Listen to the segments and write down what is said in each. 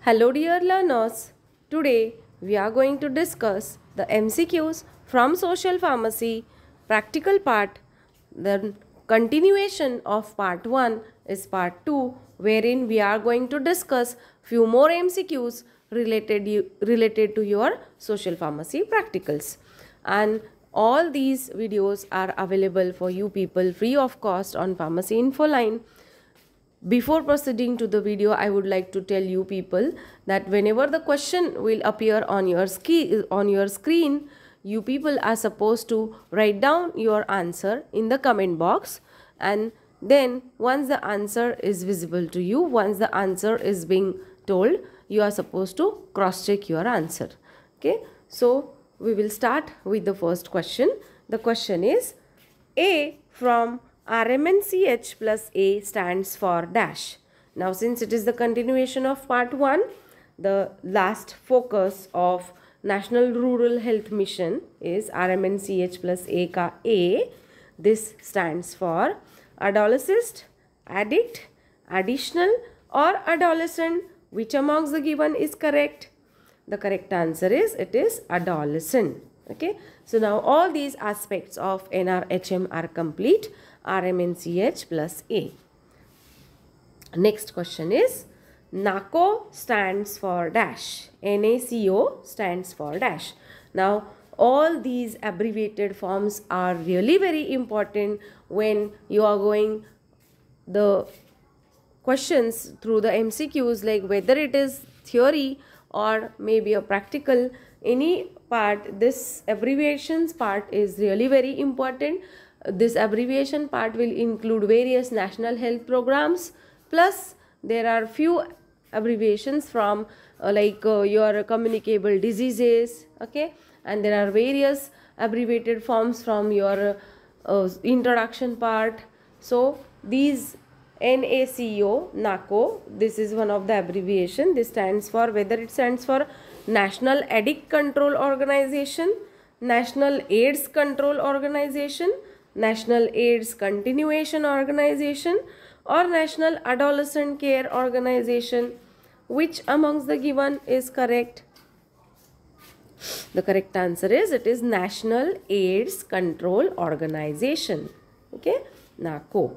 Hello dear learners, today we are going to discuss the MCQs from Social Pharmacy practical part. The continuation of part 1 is part 2 wherein we are going to discuss few more MCQs related to your Social Pharmacy practicals. And all these videos are available for you people free of cost on Pharmacy Info Line. Before proceeding to the video, I would like to tell you people that whenever the question will appear on your screen, you people are supposed to write down your answer in the comment box, and then once the answer is visible to you, once the answer is being told, you are supposed to cross check your answer. Okay, so we will start with the first question. The question is A from RMNCH plus A stands for dash. Now since it is the continuation of part 1, the last focus of National Rural Health Mission is RMNCH plus A ka A. This stands for adolescent, addict, additional or adolescent. Which amongst the given is correct? The correct answer is it is adolescent. Okay, so now all these aspects of NRHM are complete. RMNCH plus A. Next question is NACO stands for dash. NACO stands for dash. Now all these abbreviated forms are really very important when you are going the questions through the MCQs, like whether it is theory or maybe a practical, any part, this abbreviations part is really very important. This abbreviation part will include various national health programs, plus there are few abbreviations from your communicable diseases, okay, and there are various abbreviated forms from your introduction part. So these NACO, this is one of the abbreviation. This stands for, whether it stands for National Addict Control Organization, National AIDS Control Organization, National AIDS Continuation Organization, or National Adolescent Care Organization. Which amongst the given is correct? The correct answer is it is National AIDS Control Organization. Okay, NACO,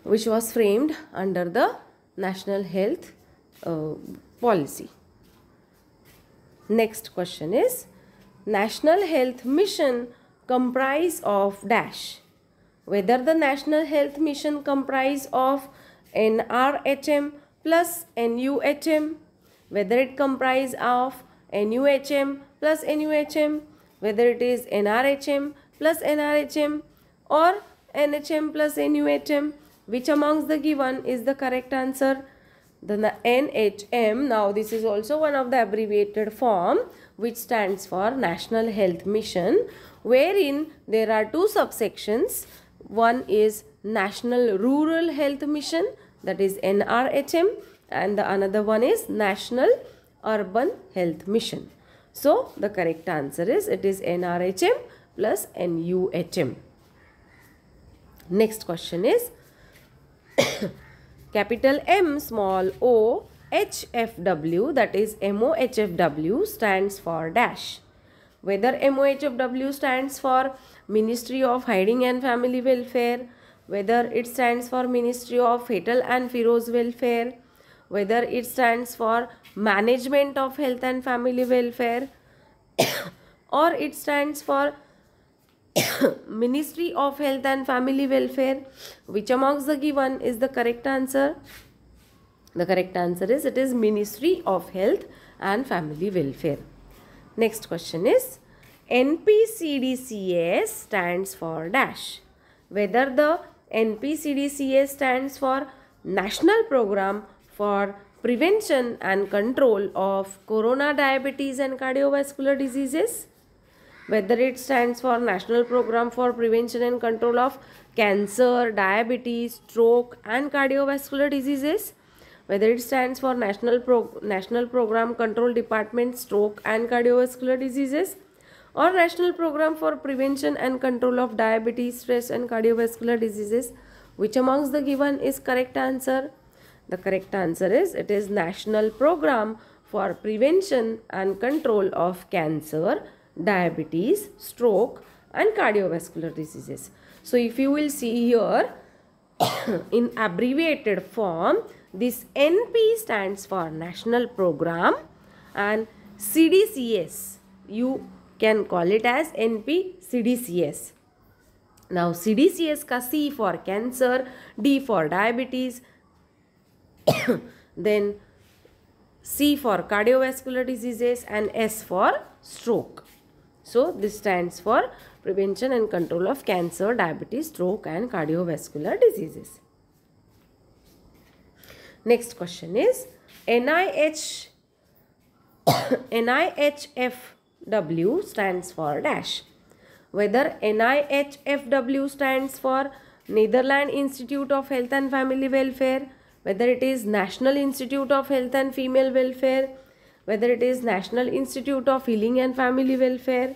which was framed under the National Health Policy. Next question is National Health Mission comprise of dash. Whether the National Health Mission comprise of NRHM plus NUHM, whether it comprise of NUHM plus NUHM, whether it is NRHM plus NRHM or NHM plus NUHM, which amongst the given is the correct answer? The NHM. Now this is also one of the abbreviated form which stands for National Health Mission, wherein there are two subsections. One is National Rural Health Mission, that is NRHM, and the another one is National Urban Health Mission. So the correct answer is it is NRHM plus NUHM. Next question is capital M small o HFW, that is MOHFW stands for dash. Whether MOHFW stands for Ministry of Hiding and Family Welfare, whether it stands for Ministry of Fetal and Feroz Welfare, whether it stands for Management of Health and Family Welfare, or it stands for Ministry of Health and Family Welfare, which amongst the given is the correct answer? The correct answer is it is Ministry of Health and Family Welfare. Next question is NPCDCS stands for dash. Whether the NPCDCS stands for National Program for Prevention and Control of Corona, Diabetes and Cardiovascular Diseases, whether it stands for National Program for Prevention and Control of Cancer, Diabetes, Stroke and Cardiovascular Diseases, whether it stands for National Program Control Department, Stroke and Cardiovascular Diseases, or National Program for Prevention and Control of Diabetes, Stress and Cardiovascular Diseases, which amongst the given is correct answer? The correct answer is it is National Program for Prevention and Control of Cancer, Diabetes, Stroke and Cardiovascular Diseases. So if you will see here in abbreviated form, this NP stands for National Program and CDCS. You can call it as NP CDCS. Now CDCS का C for cancer, D for diabetes, then C for cardiovascular diseases and S for stroke. So this stands for Prevention and Control of Cancer, Diabetes, Stroke and Cardiovascular Diseases. Next question is NIHFW stands for dash. Whether NIHFW stands for Netherlands Institute of Health and Family Welfare, whether it is National Institute of Health and Female Welfare, whether it is National Institute of Healing and Family Welfare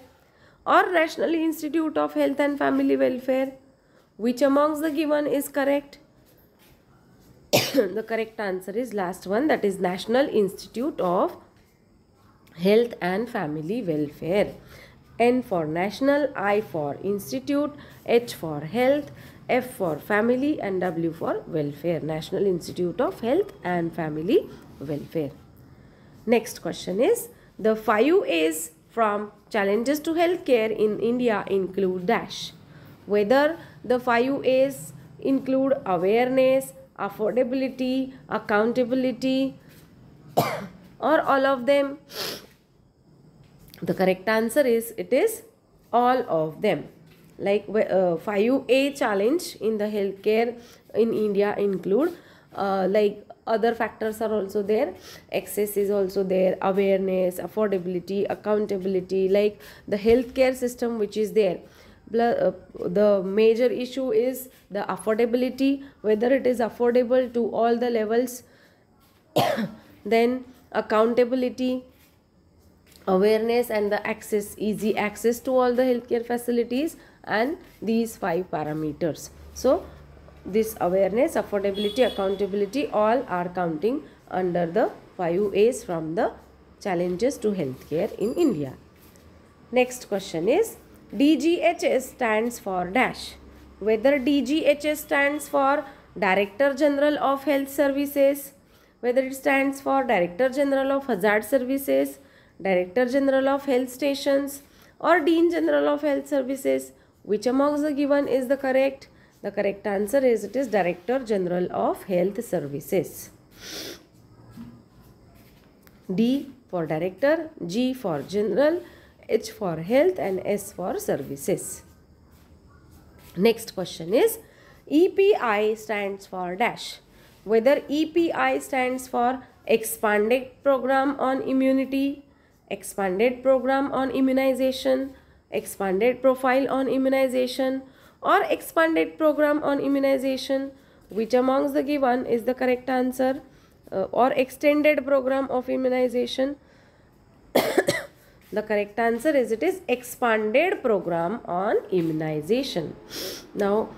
or National Institute of Health and Family Welfare, which amongst the given is correct? The correct answer is last one, that is National Institute of Health and Family Welfare. N for National, I for Institute, H for Health, F for Family and W for Welfare. National Institute of Health and Family Welfare. Next question is the 5 A's from Challenges to Healthcare in India include dash. Whether the 5 A's include awareness, affordability, accountability or all of them. The correct answer is it is all of them. Like 5A challenge in the healthcare in India include like other factors are also there. Access is also there, awareness, affordability, accountability, like the healthcare system which is there. The major issue is the affordability, whether it is affordable to all the levels. Then accountability, awareness and the access, easy access to all the healthcare facilities, and these 5 parameters. So this awareness, affordability, accountability all are counting under the 5 A's from the Challenges to Healthcare in India. Next question is DGHS stands for dash. Whether DGHS stands for Director General of Health Services, whether it stands for Director General of Hazard Services, Director General of Health Stations or Dean General of Health Services, which amongst the given is the correct? The correct answer is it is Director General of Health Services. D for Director, G for General, H for Health and S for Services. Next question is EPI stands for dash. Whether EPI stands for Expanded Program on Immunity, Expanded Program on Immunization, Expanded Profile on Immunization or Expanded Program on Immunization, which amongst the given is the correct answer? Or Extended Program of Immunization. The correct answer is it is Expanded Program on Immunization. Now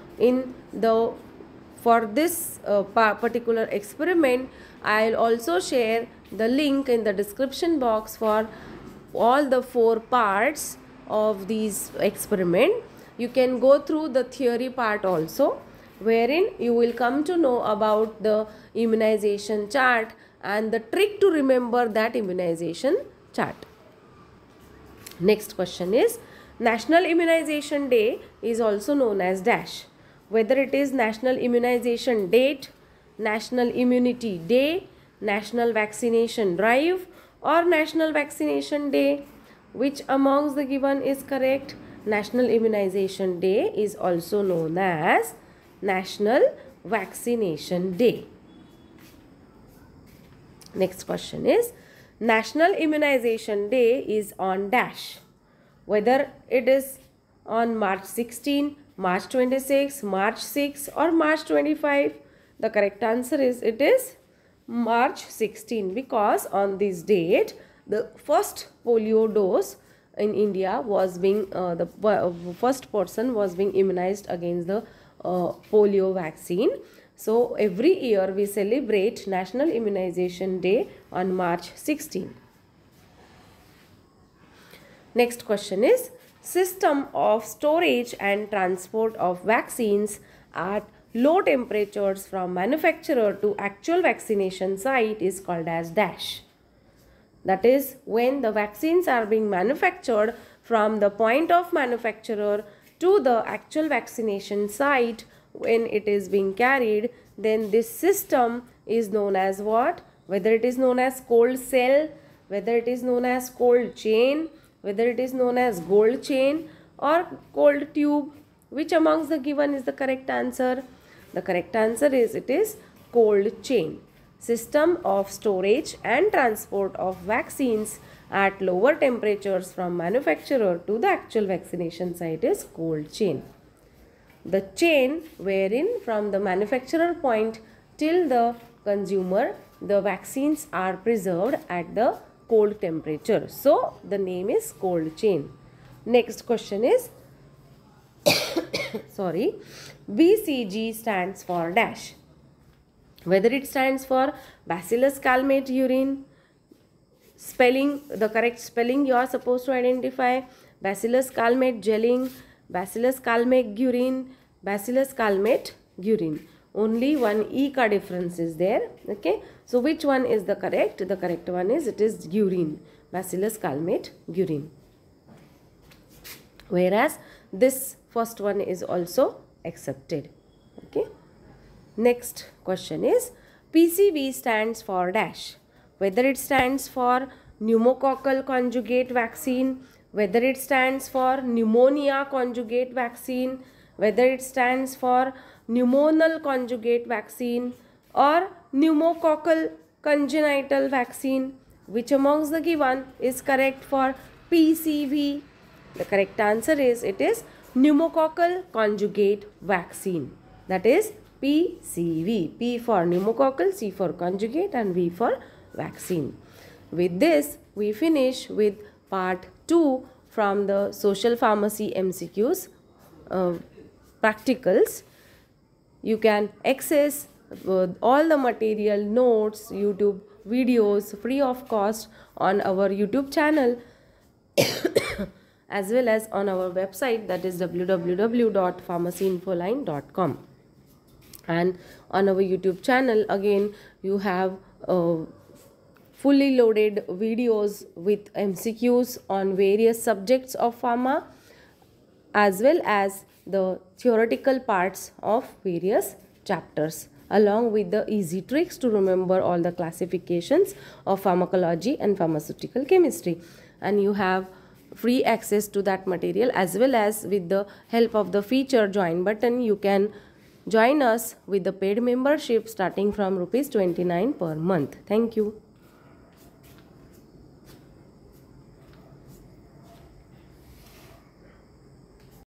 for this particular experiment, I will also share the link in the description box for all the 4 parts of these experiment. You can go through the theory part also, wherein you will come to know about the immunization chart and the trick to remember that immunization chart. Next question is National Immunization Day is also known as dash. Whether it is National Immunization Date, National Immunity Day, National Vaccination Drive or National Vaccination Day, which amongst the given is correct? National Immunization Day is also known as National Vaccination Day. Next question is National Immunization Day is on dash. Whether it is on March 16, March 26, March 6 or March 25. The correct answer is it is March 16, because on this date the first polio dose in India was being the first person was being immunized against the polio vaccine. So every year we celebrate National Immunization Day on March 16. Next question is, system of storage and transport of vaccines at low temperatures from manufacturer to actual vaccination site is called as dash. That is, when the vaccines are being manufactured from the point of manufacturer to the actual vaccination site, when it is being carried, then this system is known as what? Whether it is known as cold cell, whether it is known as cold chain, whether it is known as gold chain or cold tube. Which amongst the given is the correct answer? The correct answer is, it is cold chain. System of storage and transport of vaccines at lower temperatures from manufacturer to the actual vaccination site is cold chain. The chain wherein from the manufacturer point till the consumer, the vaccines are preserved at the cold temperature. So the name is cold chain. Next question is sorry, BCG stands for dash. Whether it stands for Bacillus calmette urine, spelling, the correct spelling you are supposed to identify, Bacillus calmette gelling, Bacillus calmette urine, Bacillus calmette urine. Only one E ka difference is there. Okay. So which one is the correct? The correct one is, it is urine. Bacillus calmette urine. Whereas this first one is also accepted. Okay. Next question is, PCV stands for dash. Whether it stands for pneumococcal conjugate vaccine, whether it stands for pneumonia conjugate vaccine, whether it stands for pneumonal conjugate vaccine or pneumococcal congenital vaccine, which amongst the given is correct for PCV? The correct answer is, it is pneumococcal conjugate vaccine. That is PCV. P for pneumococcal, C for conjugate and V for vaccine. With this, we finish with part 2 from the social pharmacy MCQs practicals. You can access all the material, notes, YouTube videos free of cost on our YouTube channel as well as on our website, that is www.pharmacyinfoline.com. And on our YouTube channel again you have fully loaded videos with MCQs on various subjects of pharma as well as the theoretical parts of various chapters, along with the easy tricks to remember all the classifications of pharmacology and pharmaceutical chemistry. And you have free access to that material, as well as with the help of the feature join button you can join us with the paid membership starting from ₹29 per month. Thank you.